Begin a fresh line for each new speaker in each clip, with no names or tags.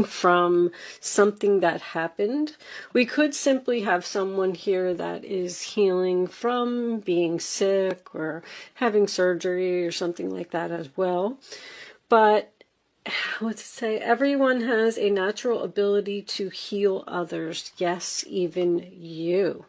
from something that happened. We could simply have someone here that is healing from being sick or having surgery or something like that as well. But let's say everyone has a natural ability to heal others. Yes, even you.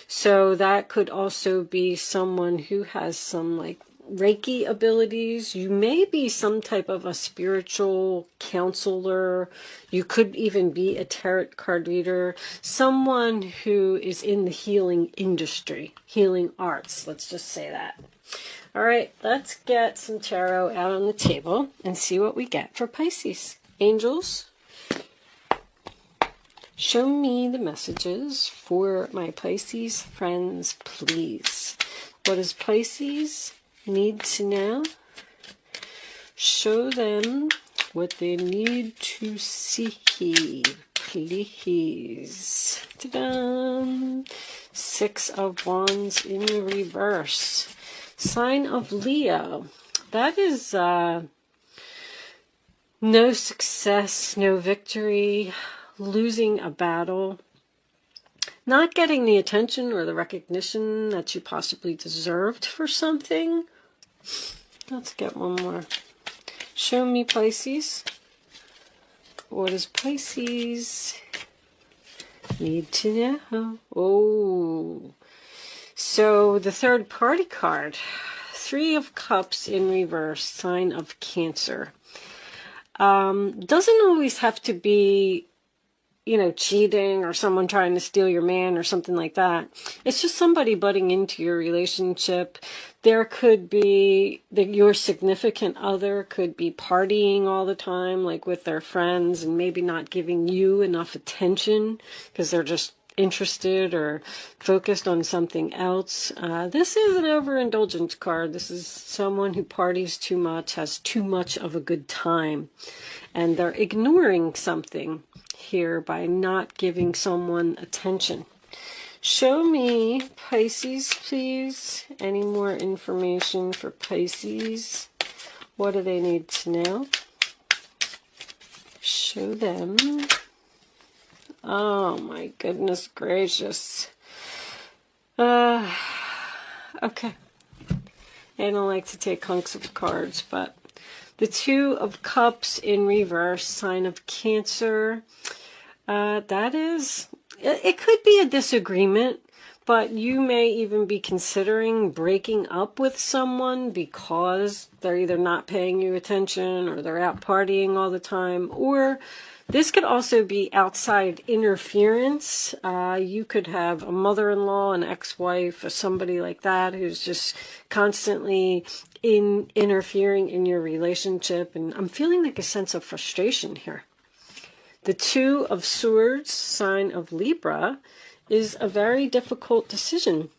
So that could also be someone who has some like Reiki abilities. You may be some type of a spiritual counselor. You could even be a tarot card reader. Someone who is in the healing industry, healing arts. Let's just say that. All right, let's get some tarot out on the table and see what we get for Pisces. Angels, show me the messages for my Pisces friends, please. What does Pisces need to know? Show them what they need to see, please. Ta-da! 6 of Wands in reverse. Sign of Leo. That is no success, no victory, losing a battle, not getting the attention or the recognition that you possibly deserved for something. Let's get one more. Show me, Pisces. What does Pisces need to know? Oh, so the third party card, 3 of Cups in reverse, sign of Cancer. Doesn't always have to be, you know, cheating or someone trying to steal your man or something like that. It's just somebody butting into your relationship. There could be your significant other could be partying all the time, like with their friends, and maybe not giving you enough attention because they're just interested or focused on something else. This is an overindulgence card. This is someone who parties too much, has too much of a good time, and they're ignoring something here by not giving someone attention. Show me, Pisces, please. Any more information for Pisces? What do they need to know? Show them. Oh my goodness gracious. Okay. I don't like to take hunks of cards, but the 2 of Cups in reverse, sign of Cancer. That is, it could be a disagreement, but you may even be considering breaking up with someone because they're either not paying you attention or they're out partying all the time, or this could also be outside interference. You could have a mother-in-law, an ex-wife, or somebody like that who's just constantly interfering in your relationship. And I'm feeling like a sense of frustration here. The 2 of Swords, sign of Libra, is a very difficult decision.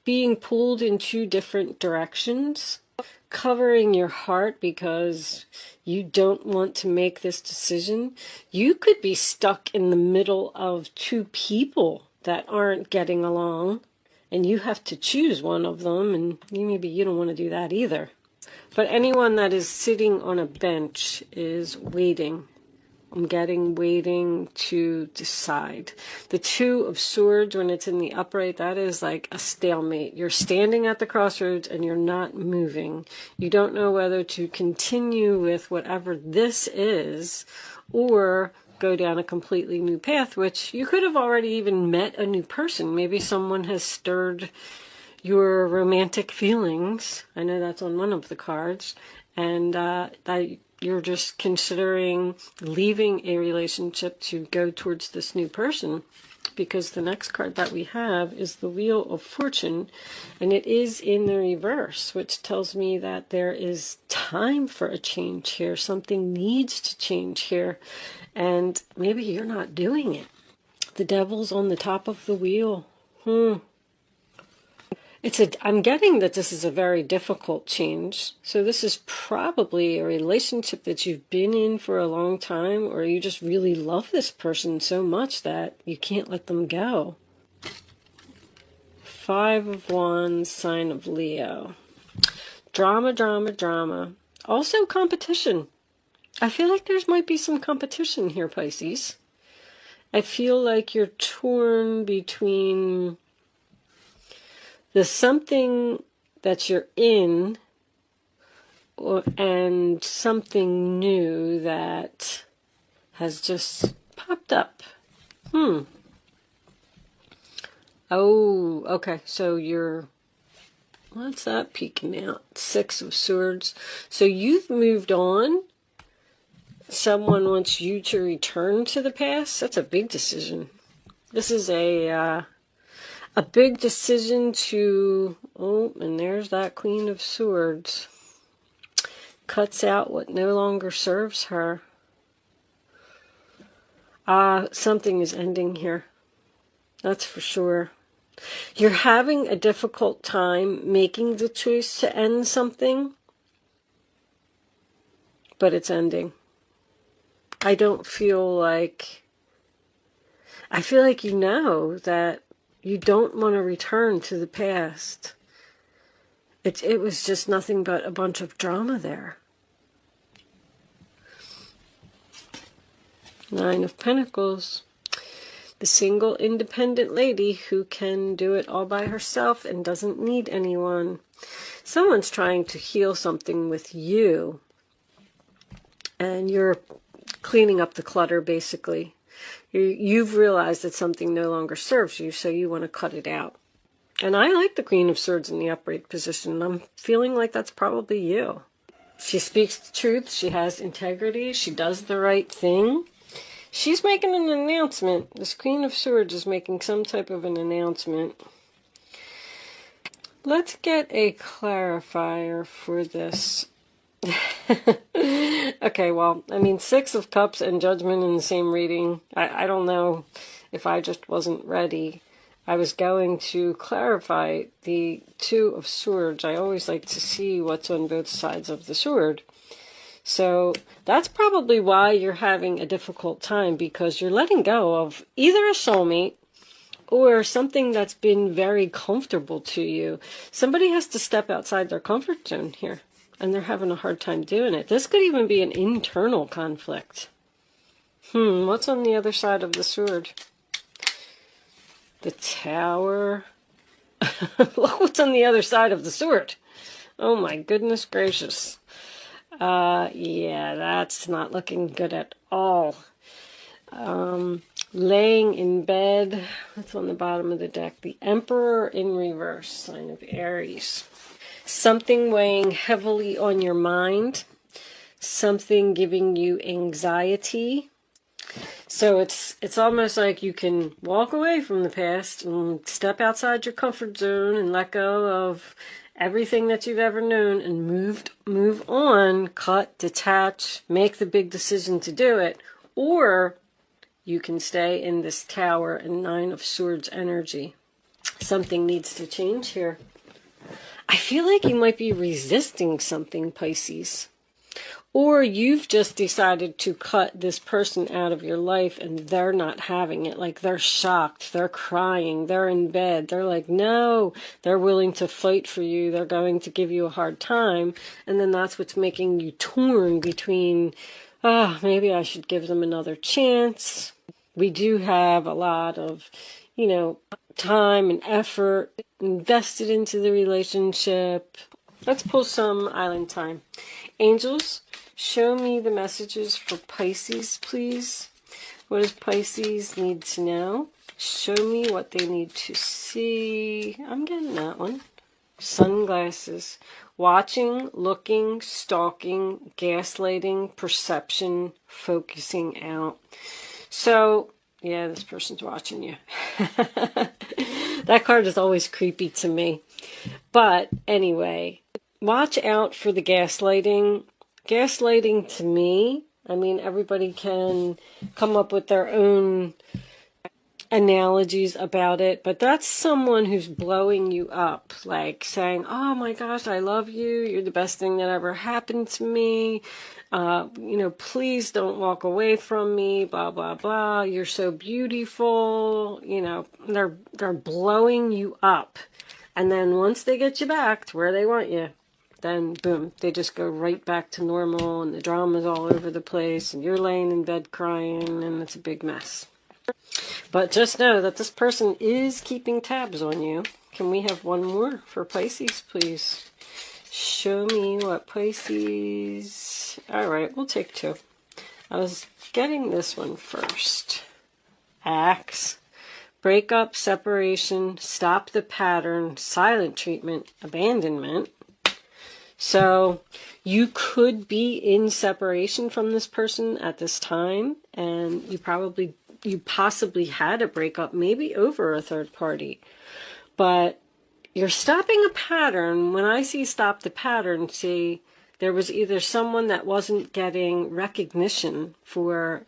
Being pulled in 2 different directions. Covering your heart because you don't want to make this decision. You could be stuck in the middle of 2 people that aren't getting along, and you have to choose one of them, and maybe you don't want to do that either. But anyone that is sitting on a bench is waiting. I'm getting waiting to decide. The 2 of Swords, when it's in the upright, that is like a stalemate. You're standing at the crossroads and you're not moving. You don't know whether to continue with whatever this is or go down a completely new path, which you could have already even met a new person. Maybe someone has stirred your romantic feelings. I know that's on one of the cards. And you're just considering leaving a relationship to go towards this new person, because the next card that we have is the Wheel of Fortune, and it is in the reverse, which tells me that there is time for a change here. Something needs to change here, and maybe you're not doing it. The Devil's on the top of the wheel. I'm getting that this is a very difficult change. So this is probably a relationship that you've been in for a long time, or you just really love this person so much that you can't let them go. 5 of Wands, sign of Leo. Drama, drama, drama. Also competition. I feel like there might be some competition here, Pisces. I feel like you're torn between the something that you're in and something new that has just popped up. Oh, okay. So you're, what's that peeking out? 6 of Swords. So you've moved on. Someone wants you to return to the past. That's a big decision. This is a big decision to, oh, and there's that Queen of Swords. Cuts out what no longer serves her. Something is ending here. That's for sure. You're having a difficult time making the choice to end something, but it's ending. I feel like you know that you don't want to return to the past. It was just nothing but a bunch of drama there. 9 of Pentacles. The single independent lady who can do it all by herself and doesn't need anyone. Someone's trying to heal something with you. And you're cleaning up the clutter, basically. You've realized that something no longer serves you, so you want to cut it out. And I like the Queen of Swords in the upright position. I'm feeling like that's probably you. She speaks the truth. She has integrity. She does the right thing. She's making an announcement. This Queen of Swords is making some type of an announcement. Let's get a clarifier for this. Okay, well, I mean, 6 of Cups and Judgment in the same reading. I don't know if I just wasn't ready. I was going to clarify the 2 of Swords. I always like to see what's on both sides of the sword. So that's probably why you're having a difficult time, because you're letting go of either a soulmate or something that's been very comfortable to you. Somebody has to step outside their comfort zone here, and they're having a hard time doing it. This could even be an internal conflict. What's on the other side of the sword? The Tower. Look what's on the other side of the sword. Oh my goodness gracious. Yeah, that's not looking good at all. Laying in bed. That's on the bottom of the deck. The Emperor in reverse, sign of Aries. Something weighing heavily on your mind. Something giving you anxiety. So it's almost like you can walk away from the past and step outside your comfort zone and let go of everything that you've ever known and move on, cut, detach, make the big decision to do it. Or you can stay in this Tower and 9 of Swords energy. Something needs to change here. I feel like you might be resisting something, Pisces. Or you've just decided to cut this person out of your life and they're not having it. Like, they're shocked, they're crying, they're in bed. They're like, no, they're willing to fight for you. They're going to give you a hard time. And then that's what's making you torn between, maybe I should give them another chance. We do have a lot of, time and effort invested into the relationship. Let's pull some island time. Angels, show me the messages for Pisces, please. What does Pisces need to know? Show me what they need to see. I'm getting that one. Sunglasses. Watching, looking, stalking, gaslighting, perception, focusing out. So, yeah, this person's watching you. That card is always creepy to me. But anyway, watch out for the gaslighting. Gaslighting to me, I mean, everybody can come up with their own analogies about it, but that's someone who's blowing you up, like saying, oh my gosh, I love you, you're the best thing that ever happened to me, please don't walk away from me, blah, blah, blah, you're so beautiful, they're blowing you up. And then once they get you back to where they want you, then boom, they just go right back to normal, and the drama's all over the place, and you're laying in bed crying, and it's a big mess. But just know that this person is keeping tabs on you. Can we have one more for Pisces, please? Show me what Pisces... Alright, we'll take two. I was getting this one first. Axe. Breakup, separation, stop the pattern, silent treatment, abandonment. So you could be in separation from this person at this time, and you possibly had a breakup, maybe over a third party. But you're stopping a pattern. When I see stop the pattern, see, there was either someone that wasn't getting recognition for,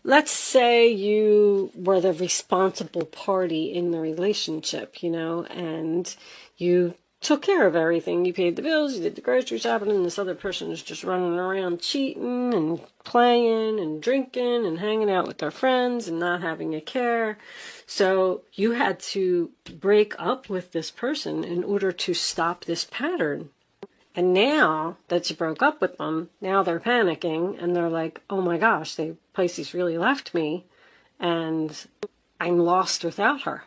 let's say you were the responsible party in the relationship, you know, and you took care of everything. You paid the bills, you did the grocery shopping, and this other person is just running around cheating and playing and drinking and hanging out with their friends and not having a care. So you had to break up with this person in order to stop this pattern. And now that you broke up with them, now they're panicking and they're like, oh my gosh, Pisces really left me and I'm lost without her.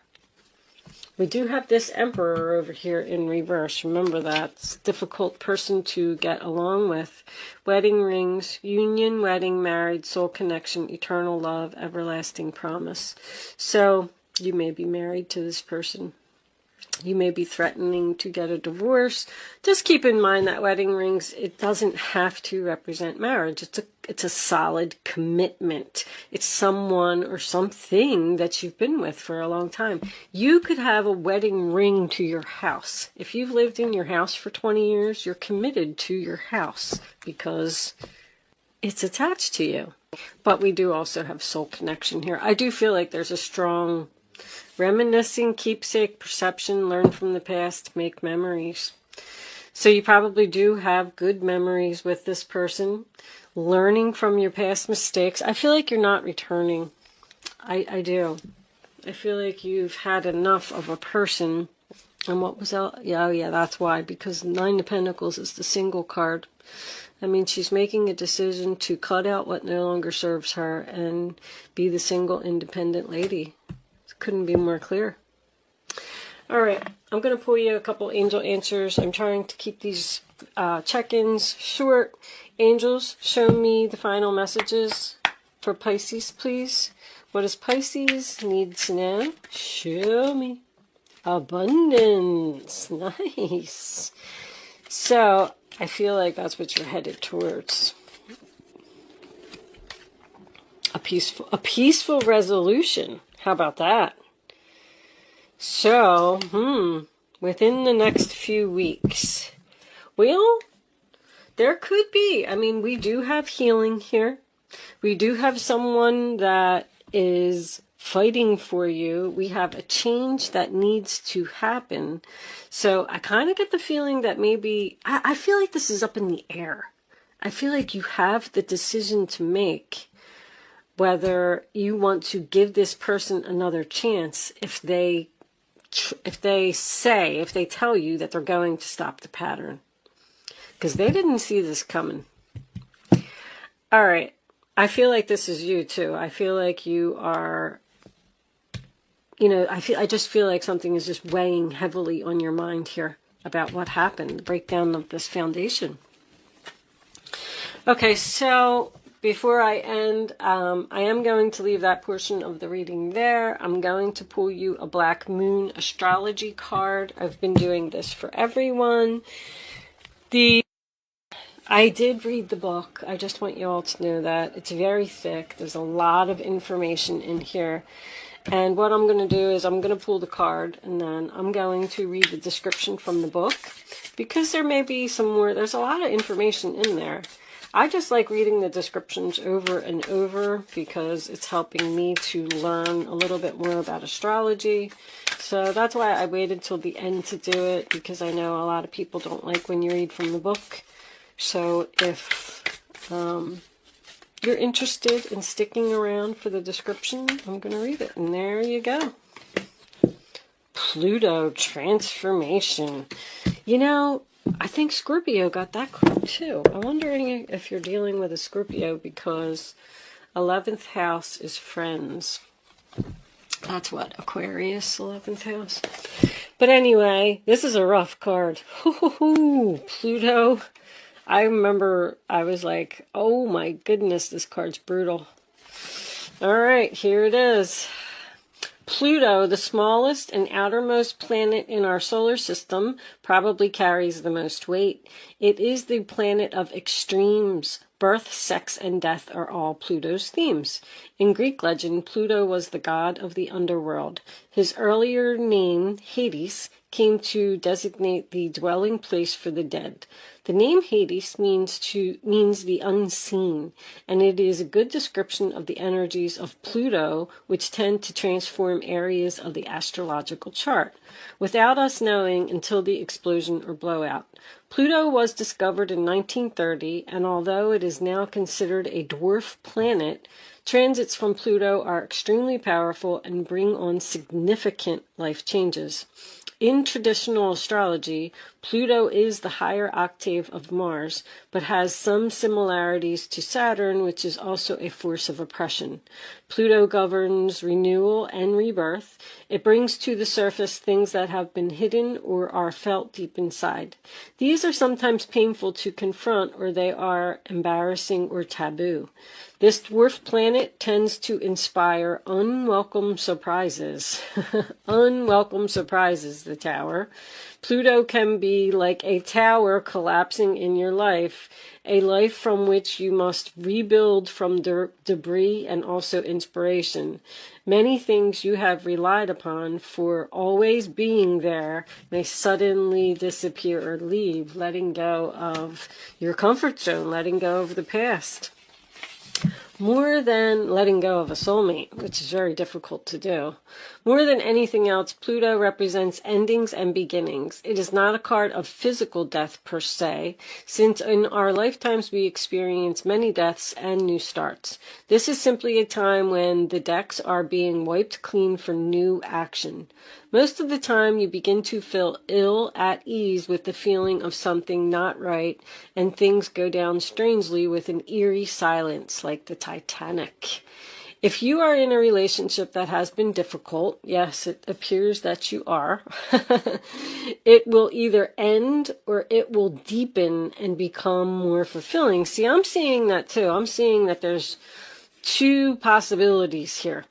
We do have this Emperor over here in reverse. Remember that. It's a difficult person to get along with. Wedding rings, union, wedding, married, soul connection, eternal love, everlasting promise. So you may be married to this person. You may be threatening to get a divorce. Just keep in mind that wedding rings, it doesn't have to represent marriage. It's a solid commitment. It's someone or something that you've been with for a long time. You could have a wedding ring to your house. If you've lived in your house for 20 years, you're committed to your house because it's attached to you. But we do also have soul connection here. I do feel like there's a strong reminiscing, keepsake, perception, learn from the past, make memories. So you probably do have good memories with this person, learning from your past mistakes. I feel like you're not returning. I do. I feel like you've had enough of a person. And what was that? Yeah, that's why. Because Nine of Pentacles is the single card. I mean, she's making a decision to cut out what no longer serves her and be the single, independent lady. Couldn't be more clear. All right, I'm going to pull you a couple angel answers. I'm trying to keep these check-ins short. Angels, show me the final messages for Pisces, please. What does Pisces need to know? Show me. Abundance. Nice. So, I feel like that's what you're headed towards. A peaceful resolution. How about that? So, within the next few weeks, well, there could be. I mean, we do have healing here. We do have someone that is fighting for you. We have a change that needs to happen. So I kind of get the feeling that maybe, I feel like this is up in the air. I feel like you have the decision to make whether you want to give this person another chance if they tell you that they're going to stop the pattern. Because they didn't see this coming. All right. I feel like this is you too. I feel like you are, I just feel like something is just weighing heavily on your mind here about what happened, the breakdown of this foundation. Okay, so before I end, I am going to leave that portion of the reading there. I'm going to pull you a Black Moon astrology card. I've been doing this for everyone. I did read the book. I just want you all to know that. It's very thick. There's a lot of information in here. And what I'm going to do is I'm going to pull the card and then I'm going to read the description from the book. Because there may be some more, there's a lot of information in there. I just like reading the descriptions over and over because it's helping me to learn a little bit more about astrology. So that's why I waited till the end to do it, because I know a lot of people don't like when you read from the book. So if you're interested in sticking around for the description, I'm going to read it. And there you go. Pluto transformation. I think Scorpio got that card too. I'm wondering if you're dealing with a Scorpio because 11th house is friends. That's what, Aquarius, 11th house. But anyway, this is a rough card. Pluto. I remember I was like, oh my goodness, this card's brutal. All right, here it is. Pluto, the smallest and outermost planet in our solar system, probably carries the most weight. It is the planet of extremes. Birth, sex, and death are all Pluto's themes. In Greek legend, Pluto was the god of the underworld. His earlier name, Hades, came to designate the dwelling place for the dead. The name Hades means the unseen, and it is a good description of the energies of Pluto, which tend to transform areas of the astrological chart, without us knowing until the explosion or blowout. Pluto was discovered in 1930, and although it is now considered a dwarf planet, transits from Pluto are extremely powerful and bring on significant life changes. In traditional astrology, Pluto is the higher octave of Mars, but has some similarities to Saturn, which is also a force of oppression. Pluto governs renewal and rebirth. It brings to the surface things that have been hidden or are felt deep inside. These are sometimes painful to confront, or they are embarrassing or taboo. This dwarf planet tends to inspire unwelcome surprises. Unwelcome surprises, the Tower. Pluto can be like a tower collapsing in your life, a life from which you must rebuild from debris and also inspiration. Many things you have relied upon for always being there may suddenly disappear or leave, letting go of your comfort zone, letting go of the past. More than letting go of a soulmate, which is very difficult to do. More than anything else, Pluto represents endings and beginnings. It is not a card of physical death per se, since in our lifetimes we experience many deaths and new starts. This is simply a time when the decks are being wiped clean for new action. Most of the time you begin to feel ill at ease with the feeling of something not right, and things go down strangely with an eerie silence like the Titanic. If you are in a relationship that has been difficult, yes, it appears that you are, it will either end or it will deepen and become more fulfilling. See, I'm seeing that too. I'm seeing that there's two possibilities here.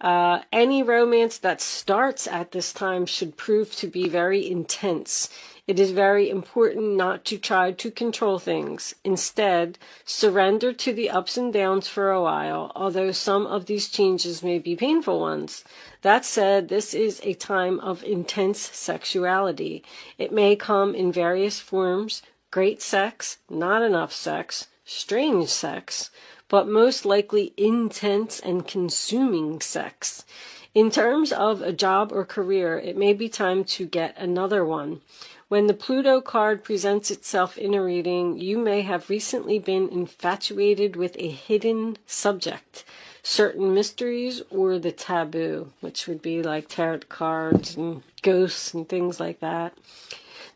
Any romance that starts at this time should prove to be very intense. It is very important not to try to control things. Instead, surrender to the ups and downs for a while, although some of these changes may be painful ones. That said, this is a time of intense sexuality. It may come in various forms: great sex, not enough sex, strange sex, but most likely intense and consuming sex. In terms of a job or career, it may be time to get another one. When the Pluto card presents itself in a reading, you may have recently been infatuated with a hidden subject, certain mysteries, or the taboo, which would be like tarot cards and ghosts and things like that.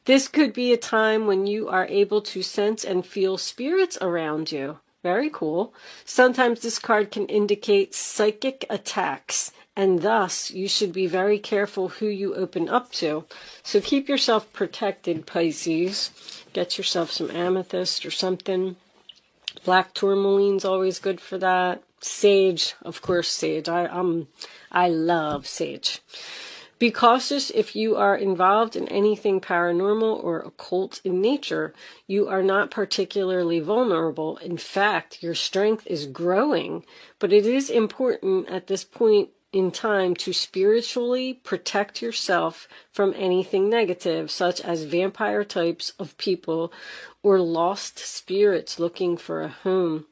This could be a time when you are able to sense and feel spirits around you. Very cool. Sometimes this card can indicate psychic attacks, and thus you should be very careful who you open up to. So keep yourself protected, Pisces. Get yourself some amethyst or something. Black tourmaline's always good for that. Sage, of course, sage. I love sage. Be cautious if you are involved in anything paranormal or occult in nature. You are not particularly vulnerable. In fact, your strength is growing, but it is important at this point in time to spiritually protect yourself from anything negative, such as vampire types of people or lost spirits looking for a home.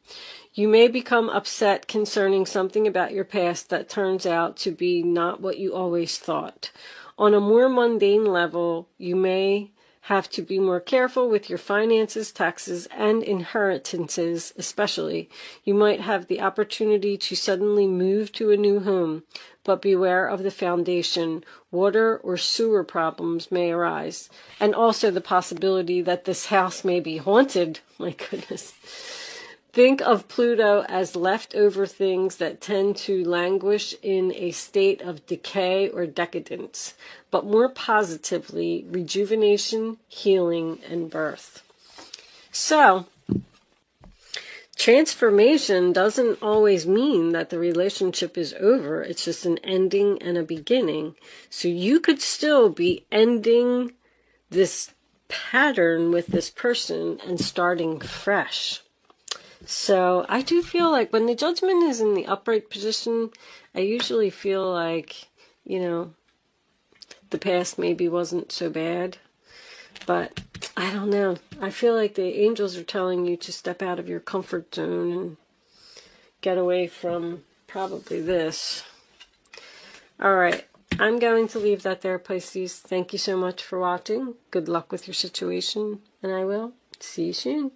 You may become upset concerning something about your past that turns out to be not what you always thought. On a more mundane level, you may have to be more careful with your finances, taxes, and inheritances especially. You might have the opportunity to suddenly move to a new home, but beware of the foundation. Water or sewer problems may arise. And also the possibility that this house may be haunted. My goodness. Think of Pluto as leftover things that tend to languish in a state of decay or decadence, but more positively, rejuvenation, healing, and birth. So, transformation doesn't always mean that the relationship is over. It's just an ending and a beginning. So you could still be ending this pattern with this person and starting fresh. So I do feel like when the Judgment is in the upright position, I usually feel like, the past maybe wasn't so bad. But I don't know. I feel like the angels are telling you to step out of your comfort zone and get away from probably this. All right. I'm going to leave that there, Pisces. Thank you so much for watching. Good luck with your situation, and I will see you soon.